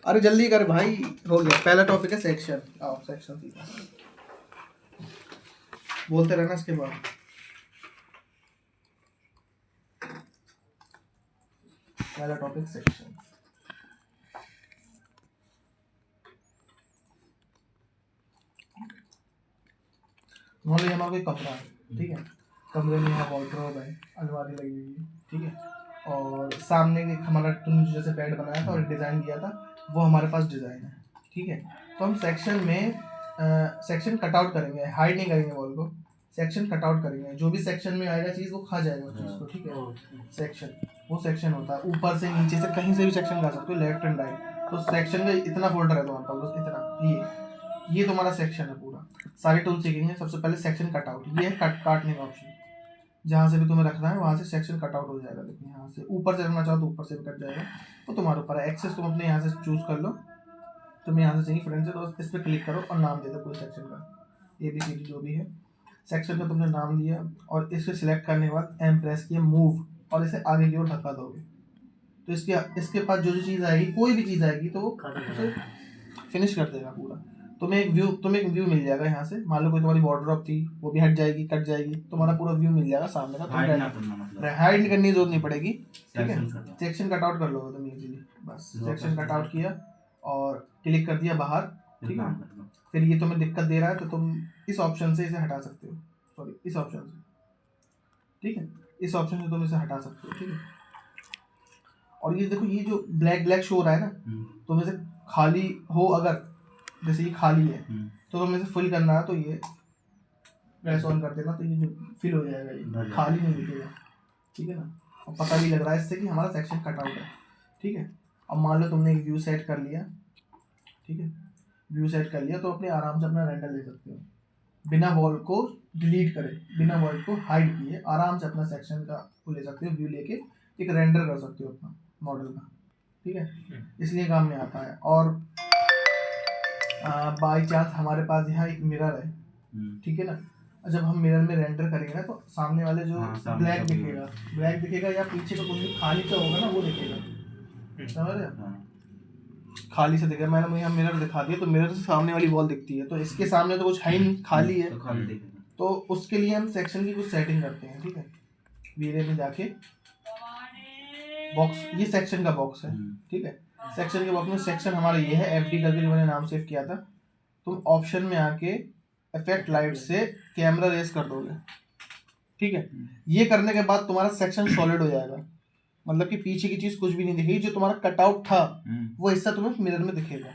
अरे जल्दी कर भाई, हो गया। पहला टॉपिक है सेक्शन। आओ सेक्शन सीखा, बोलते रहना इसके बाद। पहला टॉपिक सेक्शन। मान लीजिए हमारा कोई कमरा है, ठीक है। कमरे में यहाँ वॉर्डरोब है, अलमारी लगी हुई है, ठीक है। और सामने एक हमारा तुमने जो जैसे बेड बनाया था और डिज़ाइन दिया था, वो हमारे पास डिज़ाइन है, ठीक है। तो हम सेक्शन में सेक्शन कट आउट करेंगे, हाइड नहीं करेंगे वॉल को, सेक्शन कट आउट करेंगे। जो भी सेक्शन में आएगा चीज़ वो खा जाएगा उस चीज़ को, ठीक है। सेक्शन, वो सेक्शन होता है ऊपर से नीचे से कहीं से भी सेक्शन ला सकते हो, लेफ्ट एंड राइट। तो सेक्शन का इतना फोल्डर है तुम्हारे पास, बस इतना, ये तुम्हारा सेक्शन है पूरा। सारे टूल सीखेंगे। सबसे पहले सेक्शन कट आउट, ये है काटने का ऑप्शन। जहाँ से भी तुम्हें रखना है वहाँ से सेक्शन कट आउट हो जाएगा। देखिए यहाँ से ऊपर से रखना चाहो तो ऊपर से भी कट जाएगा, तो तुम्हारे ऊपर है। एक्सेस तुम अपने यहाँ से चूज कर लो, तुम्हें यहाँ से चाहिए फ्रेंड से, तो इस पर क्लिक करो और नाम दे दो कोई सेक्शन का, ABCD जो भी है। सेक्शन का तुमने नाम दिया और इसे सिलेक्ट करने के बाद एम प्रेस किया, मूव, और इसे आगे की ओर धक्का दोगे तो इसके पास जो जो चीज़ आएगी, कोई भी चीज़ आएगी, तो वो उसे फिनिश कर देगा पूरा। तुम्हें एक व्यू मिल जाएगा यहाँ से। मान लो कोई तुम्हारी वार्डरोब थी, वो भी हट जाएगी, कट जाएगी, तुम्हारा पूरा व्यू मिल जाएगा सामने का। हाइड करने की जरूरत नहीं पड़ेगी, ठीक है। सेक्शन कट आउट कर लोगे तुम इजीली, बस सेक्शन कट आउट किया और क्लिक कर दिया बाहर, ठीक है। फिर ये तुम्हें दिक्कत दे रहा है तो तुम इस ऑप्शन से इसे हटा सकते हो, सॉरी इस ऑप्शन से, ठीक है। इस ऑप्शन से तुम इसे हटा सकते हो, ठीक है। और ये देखो, ये जो ब्लैक ब्लैक शो हो रहा है ना, तुम इसे खाली हो, अगर जैसे ये खाली है तो तुम्हें इसे फिल करना है, तो ये प्रेस ऑन कर देना, तो ये जो फिल हो जाएगा, ये खाली नहीं दिखेगा, ठीक है ना। और पता भी लग रहा है इससे कि हमारा सेक्शन कट आउट है, ठीक है। अब मान लो तुमने एक व्यू सेट कर लिया, ठीक है। व्यू सेट कर लिया तो अपने आराम से अपना रेंडर ले सकते हो, बिना वॉल को डिलीट करे, बिना वॉल को हाइड किए, आराम से अपना सेक्शन का वो ले सकते हो, व्यू लेके एक रेंडर कर सकते हो अपना मॉडल का, ठीक है। इसलिए काम में आता है। और बाई चांस हमारे पास यहाँ एक मिरर है, ठीक है ना। जब हम मिरर में रेंडर करेंगे ना, तो सामने वाले जो ब्लैक दिखेगा या पीछे का कुछ खाली का होगा ना, वो दिखेगा, समझ रहे हो। खाली से दिखेगा। मैंने यहाँ मिरर दिखा दिया तो मिरर से सामने वाली वॉल दिखती है, तो इसके सामने तो कुछ है ही नहीं, खाली है। तो उसके लिए हम सेक्शन की कुछ सेटिंग करते हैं, ठीक है। वीरे में जाके बॉक्स, ये सेक्शन का बॉक्स है, ठीक है। सेक्शन के बॉक्स में सेक्शन हमारा ये है, FD करके जो मैंने नाम सेव किया था। तुम ऑप्शन में आके इफेक्ट लाइट से कैमरा रेस कर दोगे, ठीक है। ये करने के बाद तुम्हारा सेक्शन सॉलिड हो जाएगा, मतलब कि पीछे की चीज कुछ भी नहीं दिखेगी। जो तुम्हारा कटआउट था वो हिस्सा तुम्हें मिरर में दिखेगा,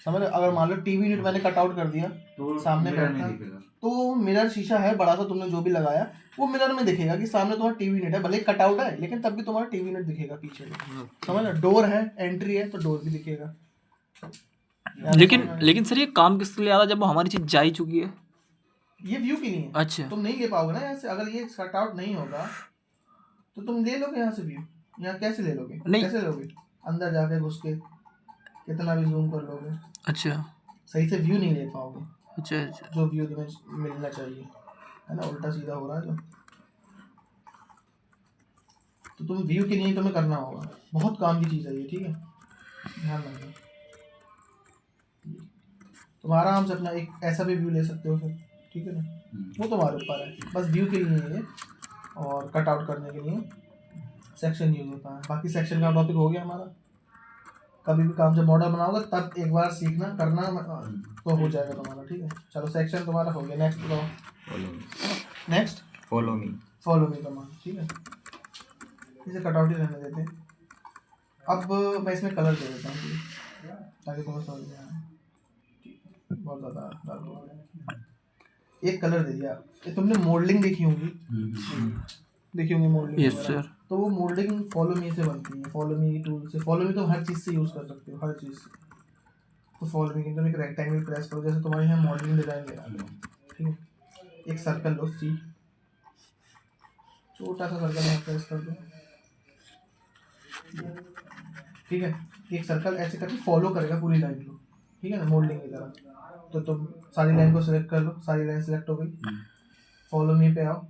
समझ रहे। अगर मान लो टीवी यूनिट मैंने कटआउट कर दिया तो सामने बैठा, तो मिरर शीशा है बड़ा सा, तुमने जो भी लगाया वो मिरर में दिखेगा कि सामने तुम्हारा टीवी यूनिट है, भले कटआउट है लेकिन तब भी तुम्हारा टीवी यूनिट दिखेगा पीछे, समझ रहे। डोर है, एंट्री है, तो डोर भी दिखेगा। लेकिन सर ये काम किसके लिए आता जब वो हमारी चीज जा ही चुकी है? ये व्यू की नहीं है। अच्छा, तुम नहीं ले पाओगे ना यहाँ से, अगर ये कट आउट नहीं होगा तो तुम ले लोगे यहाँ से व्यू। यहाँ कैसे ले लोगे, कैसे लोगे, अंदर जाके घुस के कितना भी जूम कर लोगे, अच्छा, सही से व्यू नहीं ले पाओगे। अच्छा, अच्छा। जो व्यू तुम्हें मिलना चाहिए, है ना, उल्टा सीधा हो रहा है तो तुम व्यू के लिए तुम्हें करना होगा। बहुत काम की चीज़ है ये, ठीक है, ध्यान रखना। तुम आराम से अपना एक ऐसा भी व्यू ले सकते हो फिर, ठीक है ना, वो तुम्हारे ऊपर है। बस व्यू के लिए ये और कट आउट करने के लिए सेक्शन यूज होता है। बाकी सेक्शन का टॉपिक हो गया हमारा। कभी भी काम जब मॉडल बनाओगे तब एक बार सीखना करना तो हो जाएगा तुम्हारा, ठीक है। चलो सेक्शन तुम्हारा हो गया। नेक्स्ट बताओ, नेक्स्ट फॉलो मी तुम्हारा, ठीक है। इसे कटआउट ही रहने देते हैं। अब मैं इसमें कलर दे देता हूँ ताकि तुम्हें समझ में आए। बहुत ज़्यादा डार्क हो गया। एक कलर दे दिया। ये तुमने मोल्डिंग देखी होंगी, मोल्डिंग। Yes sir. तो वो मोल्डिंग फॉलो मी से बनती है, फॉलो मी टूल से। फॉलो मी तो हर चीज़ से यूज़ कर सकते हो, हर चीज़ से। तो फॉलो मी के तुम एक रेक्टेंगल प्रेस करो, जैसे तुम्हारे यहाँ मॉडलिंग डिजाइन लेना है, ठीक है। एक सर्कल लो, सी छोटा सा सर्कल यहाँ प्रेस कर दो, ठीक है। एक सर्कल ऐसे करके फॉलो करेगा पूरी लाइन को, ठीक है ना, मोल्डिंग की तरह। तो तुम सारी लाइन को सिलेक्ट कर लो, सारी लाइन सिलेक्ट हो गई। फॉलो मी पे आओ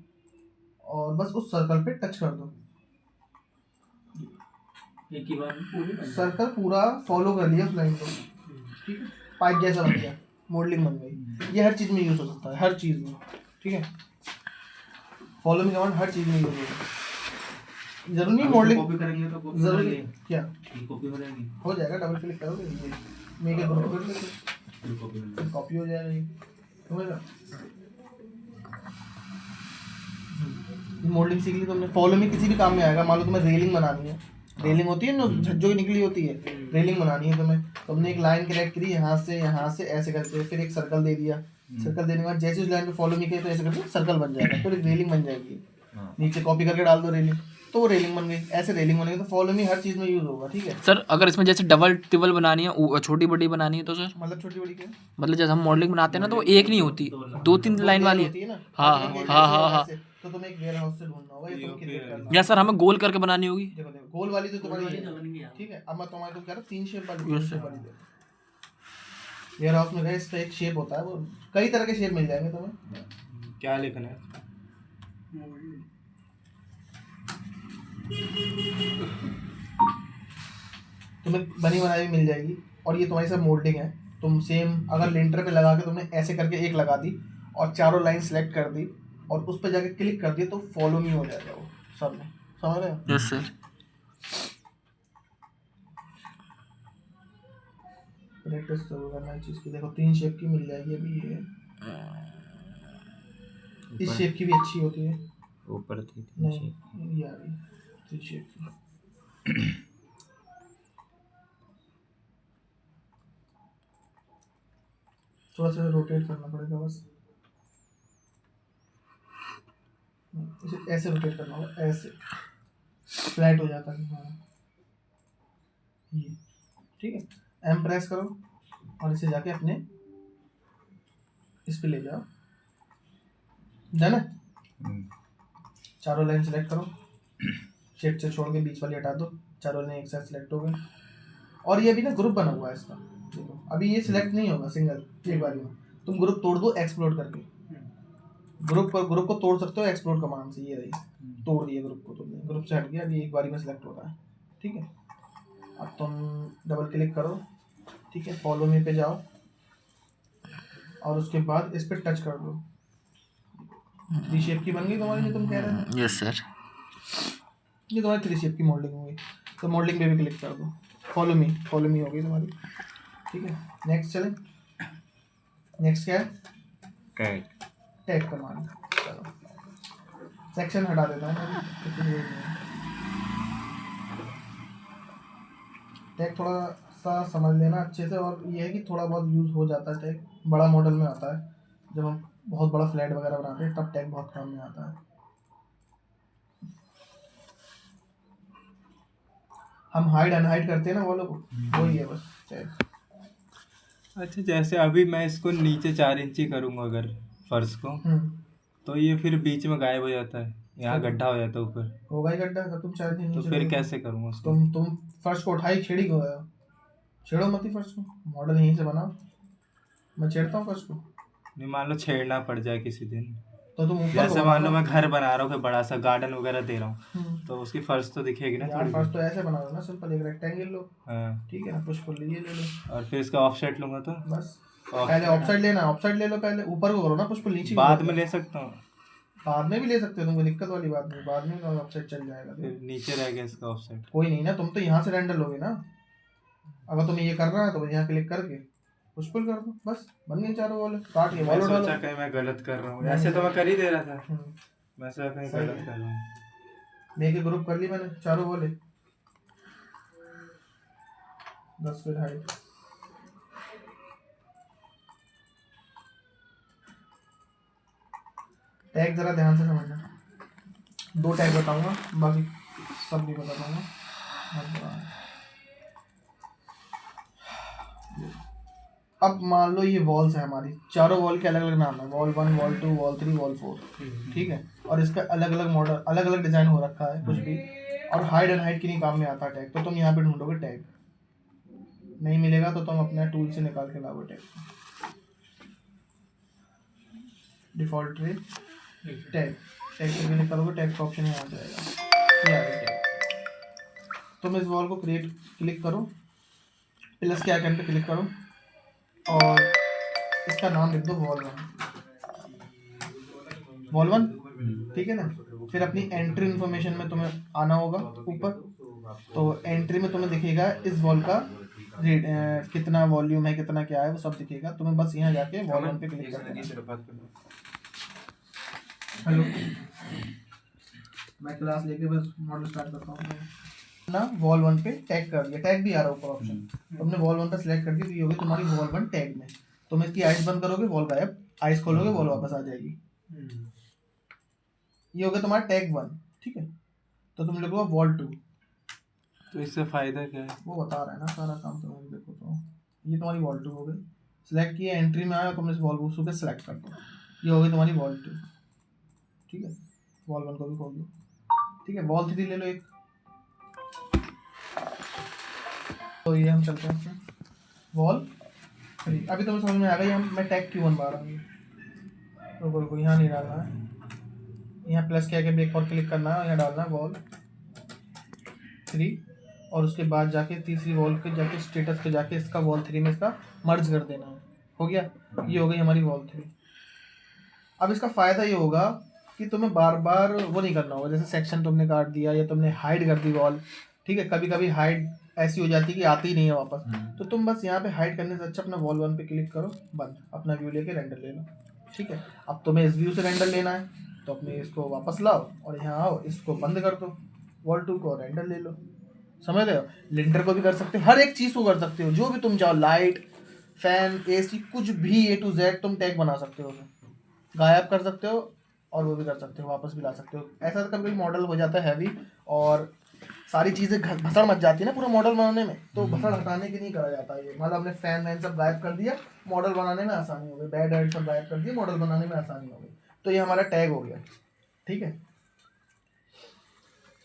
और बस उस सर्कल पे टच कर दो। एक ही बार में पूरी बन जाए। सर्कल पूरा फॉलो कर लिया उस लाइन को, ठीक है, पाइप जैसा बन गया, मॉडलिंग बन गई। ये हर चीज़ में यूज़ हो सकता है, हर चीज़ में, ठीक है। फॉलो मी कमांड हर चीज़ में यूज़ होगा, जरूरी नहीं मॉडलिंग कॉपी करेंगे तो कॉपी जरूरी करेंगे, क्या कॉपी हो जाएगी, हो जाएगा, डबल क्लिक करोगे ये मेक ए ग्रुप कर लेते, फिर कॉपी हो फिर कॉपी हो जाएगा ये, समझ रहे मॉडलिंग सीख ली तुमने। फॉलो में किसी भी काम में आएगा। मान लो तुम्हें रेलिंग बनानी है, रेलिंग होती है ना झज्जों की निकली होती है, रेलिंग बनानी है तुम्हें, तुमने एक लाइन कनेक्ट करी यहाँ से ऐसे करके, फिर एक सर्कल दे दिया, सर्कल देने के बाद जैसे उस लाइन पे फॉलो में किया तो ऐसे करके सर्कल बन जाएगा, फिर एक रेलिंग बन जाएगी, नीचे कॉपी करके डाल दो रेलिंग, तो वो रेलिंग बन गई। ऐसे रेलिंग बनेगी, तो फॉलो मी हर चीज़ में यूज़ होगा, ठीक है। सर अगर इसमें जैसे डबल टिबल बनानी है, छोटी बड़ी बनानी है तो सर, मतलब छोटी बड़ी क्या मतलब जैसे हम मॉडलिंग बनाते हैं ना तो वो एक नहीं होती, 2-3 दो लाइन लेयर वाली होती है। है ना, हाँ ऐसे करके हाँ ऐसे हाँ और हाँ। ऐसे, तो तुम्हें एक वेयर हाउस से ढूंढना होगा, या तुम क्रिएट करना या होगा। सर हमें गोल करके बनानी होगी। देखो देखो गोल वाली तो तुम्हारी वाली है, तो बन गया। ठीक है। अब मैं तुम्हारे तुम कह रहे हो 3 शेप वाली, Yes, 3 sir. शेप वाली देखो, वेयर हाउस में गए, इसका एक शेप होता है, वो कई तरह के शेप मिल जाएंगे तुम्हें। क्या लिखना है? तुम्हें बनी बनाई भी मिल जाएगी, और ये तुम्हारी सब मोल्डिंग है। तुम सेम अगर लिंटर पे लगा के तुमने ऐसे करके एक लगा दी और चारों लाइन सेलेक्ट कर दी और उस पर जाके क्लिक कर दिया, तो फॉलो मी हो जाएगा वो सब में, समझ रहे हो। Yes sir. प्रैक्टिस जरूर करना इस चीज़ की। देखो 3 शेप की मिल जाएगी अभी ये, इस शेप की भी अच्छी होती है। ऊपर थी नहीं ये आ गई 3 शेप की। थोड़ा सा रोटेट करना पड़ेगा बस, इसे ऐसे रोटेट करना होगा, ऐसे फ्लैट हो जाता है। हाँ ये ठीक है। एम प्रेस करो और इसे जाके अपने इस पे ले जाओ, डन है। चारों लाइन सेलेक्ट करो, शेप से छोड़ के बीच वाली हटा दो, चारों लाइन एक साथ सेलेक्ट हो गई। और ये अभी ना ग्रुप बना हुआ है इसका, देखो अभी ये सिलेक्ट नहीं होगा सिंगल एक बार में, तुम ग्रुप तोड़ दो एक्सप्लोड करके। ग्रुप को तोड़ सकते हो एक्सप्लोड कमांड से, ये रही, तोड़ दिया ग्रुप को तुमने, ग्रुप से हट गया, अभी एक बारी में सिलेक्ट होता है, ठीक है। अब तुम डबल क्लिक करो, ठीक है, फॉलो मी पे जाओ और उसके बाद इस पर टच कर दो, 3 शेप की बन गई तुम्हारी जो तुम कह रहे हो। Yes sir. ये तुम्हारी 3 शेप की मॉडलिंग हो गई, तो मॉडलिंग पे भी क्लिक कर दो, फॉलो मी हो गई तुम्हारी, ठीक है। नेक्स्ट चलें, नेक्स्ट क्या है, टैग कमांड। चलो सेक्शन हटा देता हूँ मैं, इतनी जरूरत नहीं है। टैग थोड़ा सा समझ लेना अच्छे से, और ये है कि थोड़ा बहुत यूज़ हो जाता है टैग, बड़ा मॉडल में आता है, जब हम बहुत बड़ा फ्लैट वगैरह बनाते हैं तब टैग बहुत काम में आता है। हम हाइड अनहाइड करते हैं ना वो लोग, वही है बस टैग। अच्छा, जैसे अभी मैं इसको नीचे 4 इंची करूँगा अगर फर्श को, तो ये फिर बीच में गायब हो जाता है, यहाँ गड्ढा हो जाता है ऊपर, होगा ही गड्ढा, तो तुम चाहते नहीं तो फिर कैसे करूँगा उसको? तुम फर्श को उठाई छेड़ी को गए हो, छेड़ो मत ही फर्श को, मॉडल यहीं से बनाओ। मैं छेड़ता हूँ फर्श को, नहीं मान लो छेड़ना पड़ जाए किसी दिन, तो तुम ऊपर जैसे को मान लो बनाओ। मैं घर बना रहा हूँ, बड़ा सा गार्डन वगैरह दे रहा हूँ, हम्म। तो उसकी फर्श तो दिखेगी ना यार थोड़ी फर्श बहुत। तो ऐसे बना लो ना, सिंपल एक रेक्टेंगल लो, हाँ, ठीक है ना, पुश कर लीजिए, ले लो और फिर इसका ऑफसेट लूँगा तो बस। पहले ऑफसाइड लेना, ऑफसाइड ले लो पहले, ऊपर को करो ना पुश, नीचे बाद में ले सकता हूँ? बाद में भी ले सकते हो, तुमको दिक्कत वाली बात नहीं, बाद में ऑफसाइड चल जाएगा। फिर नीचे रह गया इसका ऑफसेट। कोई नहीं ना, तुम तो यहाँ से रेंडर लोगे ना, अगर तुम्हें ये करना है तो यहाँ क्लिक करके पुश पुल कर दो, बस बन गई चारों वाले, काट के मैं वॉल उठा सोचा लो। कहीं मैं गलत कर रहा हूँ, ऐसे तो मैं कर ही दे रहा था, मैं सोचा कहीं सही गलत है। कर रहा हूँ। मेक ग्रुप कर ली मैंने, चारों वाले 10 फीट हाइट। टैग जरा ध्यान से समझना, 2 टैग बताऊंगा, बाकी सब भी बता दूंगा। अब मान लो ये वॉल्स है हमारी, चारों वॉल के अलग अलग नाम है, वॉल 1, वॉल 2, वॉल 3, वॉल 4, ठीक है। और इसका अलग अलग मॉडल, अलग अलग डिजाइन हो रखा है कुछ भी, और हाइड एंड हाइड के नहीं काम में आता टैग, तो तुम यहाँ पे ढूंढोगे टैग, नहीं मिलेगा तो तुम अपने टूल से निकाल के लाओगे tag, default tray tag, tag पे क्लिक करोगे, टैग का ऑप्शन यहाँ आ जाएगा, ये आ गया टैग। तुम इस वॉल को क्लिक करो, प्लस के आइकन पे क्लिक करो और इसका नाम लिख दो वॉल वन, ठीक है ना। फिर अपनी एंट्री इन्फॉर्मेशन में तुम्हें आना होगा ऊपर, तो एंट्री में तुम्हें दिखेगा इस वॉल का कितना वॉल्यूम है, कितना क्या है, वो सब दिखेगा। तुम्हें बस यहाँ जाके वॉल वन पे क्लिक करना है। हेलो, मैं क्लास लेके बस मॉडल स्टार्ट करता हूँ ना। वॉल वन पे टैग कर दिया, टैग भी आ रहा है ऊपर ऑप्शन, तुमने वॉल वन पे सिलेक्ट कर दी तो ये होगी तुम्हारी वॉल वन टैग में। तुम इसकी आइस बंद करोगे वॉल गायब, आइस खोलोगे वॉल वापस आ जाएगी। ये हो गया तुम्हारा टैग वन, ठीक है। तो तुम लिखोगे वॉल टू। तो इससे फायदा क्या है? वो बता रहा है ना सारा काम। तो देखो, तो ये तुम्हारी वॉल टू हो गई। सिलेक्ट किया, एंट्री में आया, तुम इस वॉल को पे सिलेक्ट कर दो, ये हो गई तुम्हारी वॉल टू, ठीक है। वॉल वन को भी खोल दो, ठीक है। वॉल थ्री ले लो एक। तो ये हम चलते हैं वॉल थ्री। अभी तुम्हें समझ में आ गई मैं टैग क्यों बनवा रहा हूँ। तो यहाँ नहीं डालना है, यहाँ प्लस के आगे एक और क्लिक करना है और यहाँ डालना है वॉल थ्री, और उसके बाद जाके तीसरी वॉल पे जाके स्टेटस पे जाके इसका वॉल थ्री में इसका मर्ज कर देना है। हो गया, ये हो गई हमारी वॉल थ्री। अब इसका फ़ायदा ये होगा कि तुम्हें बार बार वो नहीं करना होगा, जैसे सेक्शन तुमने काट दिया या तुमने हाइड कर दी वॉल, ठीक है। कभी कभी हाइड ऐसी हो जाती है कि आती ही नहीं है वापस, तो तुम बस यहाँ पे हाइड करने से अच्छा अपना वॉल वन पे क्लिक करो, बंद, अपना व्यू लेके रेंडर ले लो, ठीक है। अब तुम्हें इस व्यू से रेंडर लेना है तो अपने इसको वापस लाओ और यहाँ आओ, इसको बंद कर दो, वॉल टू को रेंडर ले लो। समझ रहे हो, लिंटर को भी कर सकते हो, हर एक चीज़ को कर सकते हो, जो भी तुम चाहो, लाइट, फैन, एसी, कुछ भी A to Z तुम टैग बना सकते हो, गायब कर सकते हो और वो भी कर सकते हो, वापस भी ला सकते हो। ऐसा कभी मॉडल हो जाता है हैवी और सारी चीज़ें भसड़ मच जाती है ना पूरा मॉडल बनाने में, तो भसड़ हटाने के नहीं करा जाता ये। मतलब हमने फैन वैन सब गायब कर दिया, मॉडल बनाने में आसानी हो गई, बेड वेड सब गायब कर दिया, मॉडल बनाने में आसानी हो गई। तो ये हमारा टैग हो गया, ठीक है।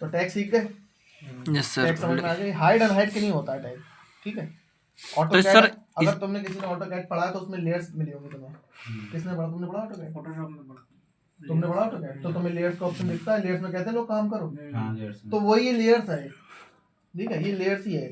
तो टैग सीख गए, यस टैग समझ में आ गई। हाइड अनहाइड के नहीं होता है टैग, ठीक है। तो सर अगर तुमने किसी ने ऑटोकैड पढ़ा है तो उसमें लेयर्स मिली होंगी तुम्हें। किसने पढ़ा, तुमने पढ़ा ऑटोकैड? फोटोशॉप में पढ़ा। तुमने पढ़ा ऑटोकैड? तो तुम्हें लेयर्स का ऑप्शन दिखता है, लेयर्स में कहते हैं लोग काम करो, हाँ, layers में। तो वही ये लेयर्स है, ठीक है। ये लेयर्स ही है,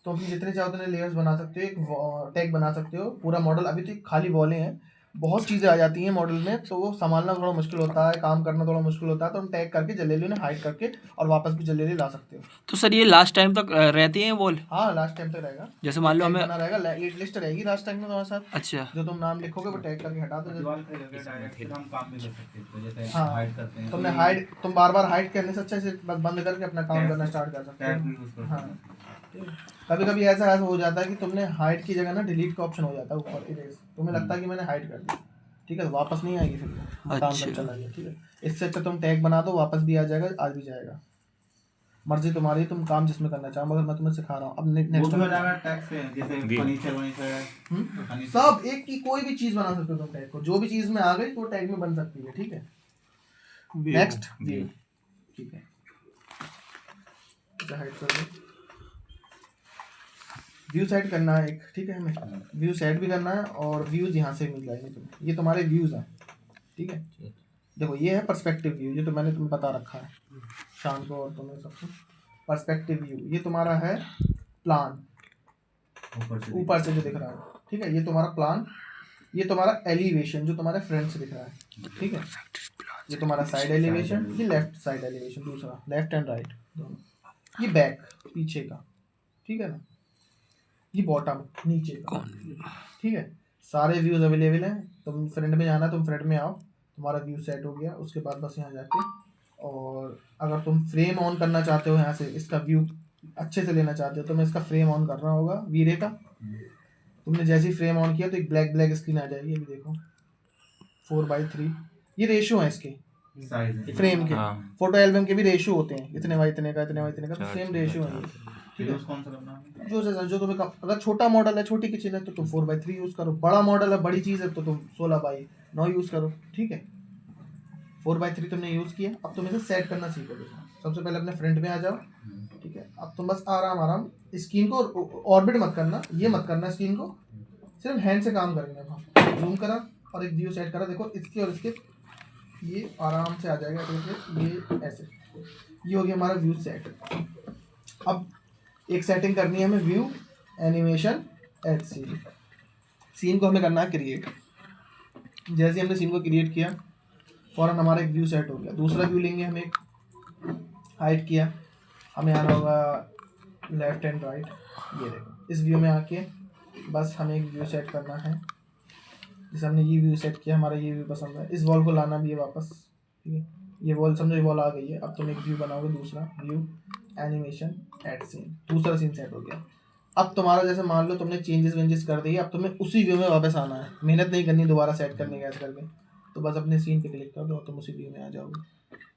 तो तुम जितने चाहो उतने लेयर्स बना सकते हो, एक टैग बना सकते हो। पूरा मॉडल अभी तो खाली वॉलें हैं, बहुत चीज़ें आ जाती हैं मॉडल में, तो वो संभालना थोड़ा मुश्किल होता है, काम करना थोड़ा मुश्किल होता है। तो हम टैग करके जल्दी उन्हें हाइड करके और वापस भी जल्दी ला सकते हो। तो सर ये लास्ट टाइम तक रहती है वॉल? हाँ, लास्ट टाइम तक रहेगा। जैसे मान लो हमें, बना रहेगा, लिस्ट रहेगी लास्ट टाइम में तुम्हारे साथ, अच्छा जो तुम नाम लिखोगे वो टैग करके हटा दो। दीवार पे लगे डायरेक्ट फिर हम काम भी कर सकते हैं, तो जैसे हाँ, हाइड करते हैं तुमने हाइड, तुम बार बार हाइड करने से अच्छा इसे बस बंद करके अपना काम करना स्टार्ट कर सकते टैग भी हो। यूज कर हाँ, सकते हैं। कभी कभी ऐसा हो जाता है कि तुमने हाइड की जगह ना डिलीट का ऑप्शन हो जाता है ऊपर, इरेज, तुम्हें लगता है कि मैंने हाइड कर दी, ठीक है, तो वापस नहीं आएगी, फिर काम अच्छा। सब चला गया, ठीक है। इससे अच्छा तुम टैग बना दो, वापस भी आ जाएगा, आज भी जाएगा, मर्जी तुम्हारी, तुम काम जिसमें करना चाहो, मगर मैं तुम्हें सिखा रहा हूँ। अब वो नेक्स्ट भी हो जाएगा टैग से, जैसे फर्नीचर वनीचर है, सब एक की कोई भी चीज बना सकते हो तुम टैग को, जो भी चीज में आ गई वो टैग में बन सकती है, ठीक है। नेक्स्ट व्यू, ठीक है, हाइड कर दो। व्यू सेट करना है एक, ठीक है, हमें व्यू सेट भी करना है और व्यूज यहाँ से मिल जाएंगे तुम्हें। ये तुम्हारे व्यूज हैं, ठीक है। देखो ये है पर्सपेक्टिव व्यू, ये तो मैंने तुम्हें बता रखा है शाम को और तुम्हें सबको। पर्सपेक्टिव व्यू ये तुम्हारा है प्लान, ऊपर से जो दिख रहा है, ठीक है, ये तुम्हारा प्लान। ये तुम्हारा एलिवेशन जो तुम्हारे फ्रंट से दिख रहा है, ठीक है। ये तुम्हारा साइड एलिवेशन, ये लेफ्ट साइड एलिवेशन, दूसरा लेफ्ट एंड राइट दोनों। ये बैक पीछे का, ठीक है ना। ये बॉटम नीचे का, ठीक है। सारे व्यूज अवेलेबल हैं, तुम फ्रंट में जाना, तुम फ्रंट में आओ, तुम्हारा व्यू सेट हो गया। उसके बाद बस यहाँ जाके, और अगर तुम फ्रेम ऑन करना चाहते हो, यहाँ से इसका व्यू अच्छे से लेना चाहते हो, तो मैं इसका फ्रेम ऑन करना होगा वीरे का। तुमने जैसे ही फ्रेम ऑन किया तो एक ब्लैक स्क्रीन आ जाएगी, अभी देखो 4:3। ये रेशियो है इसके फ्रेम के, फोटो एल्बम के भी रेशियो होते हैं, इतने बाई इतने का, इतने बाई इतने का, तो सेम रेशियो है ये, ठीक है। कौन सा करना है? जो तुम्हें अगर छोटा मॉडल है, छोटी किचन है, तो तुम 4:3 यूज़ करो। बड़ा मॉडल है, बड़ी चीज़ है, तो तुम 16:9 यूज़ करो, ठीक है। 4:3 तुमने यूज़ किया, अब तुम इसे सेट करना सीखोगे। सबसे पहले अपने फ्रंट में आ जाओ, ठीक है। अब तुम बस आराम स्क्रीन को ऑर्बिट मत करना, ये मत करना, स्क्रीन को सिर्फ हैंड से काम करेंगे। हम जूम करा और एक व्यू सेट करा, देखो इसके और इसके ये आराम से आ जाएगा, तो ये ऐसे, ये हो गया हमारा व्यू सेट। अब एक सेटिंग करनी है हमें view animation add scene. Scene को हमें करना है क्रिएट। जैसे ही हमने सीन को क्रिएट किया फौरन हमारा एक व्यू सेट हो गया। दूसरा व्यू लेंगे, हमें एक हाइड किया, हमें आना होगा लेफ्ट एंड राइट। ये देखो इस व्यू में आके बस हमें एक व्यू सेट करना है। जैसे हमने ये व्यू सेट किया, हमारा ये व्यू पसंद है, इस वॉल को लाना भी है वापस, ठीक है। ये वॉल समझो ये वॉल आ गई है। अब तुम एक व्यू बनाओगे, दूसरा व्यू एनिमेशन एड सीन, दूसरा सीन सेट हो गया। अब तुम्हारा जैसे मान लो तुमने चेंजेस वेंजेस कर दिए, अब तुम्हें उसी व्यू में वापस आना है, मेहनत नहीं करनी दोबारा सेट करने का ऐसे करके। तो बस अपने सीन पे क्लिक कर दो और तुम उसी व्यू में आ जाओगे।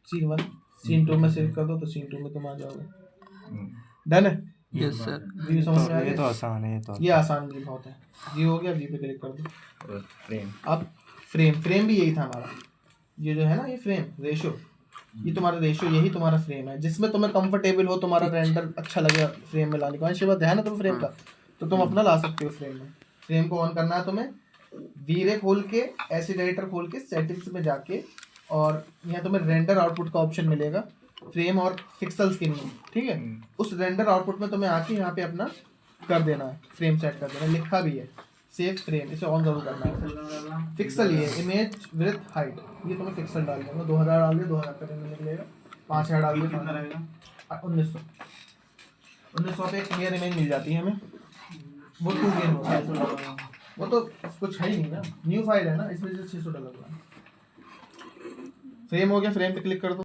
सीन 1 सीन 2 में सेव कर दो तो सीन 2 में तुम आ जाओगे। डन है? Yes sir. व्यू समझ में आ ये तो गया? आसान है, ये आसान भी बहुत है। ये हो गया, व्यू पे क्लिक कर दो। फ्रेम अब फ्रेम भी यही था हमारा, ये जो है ना ये फ्रेम रेशो, ये तुम्हारा रेशो, यही तुम्हारा फ्रेम है जिसमें तुम्हें कंफर्टेबल हो, तुम्हारा रेंडर अच्छा लगे फ्रेम में लाने का। वैसे बात है ना तुम फ्रेम का, तो तुम अपना ला सकते हो फ्रेम में। फ्रेम को ऑन करना है तुम्हें, वीरे खोल के एसिड एडिटर खोल के सेटिंग्स में जाके, और यहाँ तुम्हें रेंडर आउटपुट का ऑप्शन मिलेगा फ्रेम और पिक्सल्स के लिए, ठीक है। उस रेंडर आउटपुट में तुम्हें आके यहाँ पे अपना कर देना है, फ्रेम सेट कर देना है। लिखा भी है सेव फ्रेम, इसे ऑन जरूर करना है। पिक्सल ये इमेज विथ हाइट, ये तुम्हें पिक्सल डाल देंगे। 2000 डाल दिए, 2000 का रेंज निकलेगा। 5000 डाल दिए, कितना रहेगा? 1900 पे एक क्लियर इमेज मिल जाती है हमें। वो 2 गेम होता है, वो तो कुछ है ही नहीं ना, न्यू फाइल है ना, इसमें से $600 फ्रेम हो गया। फ्रेम पे क्लिक कर दो।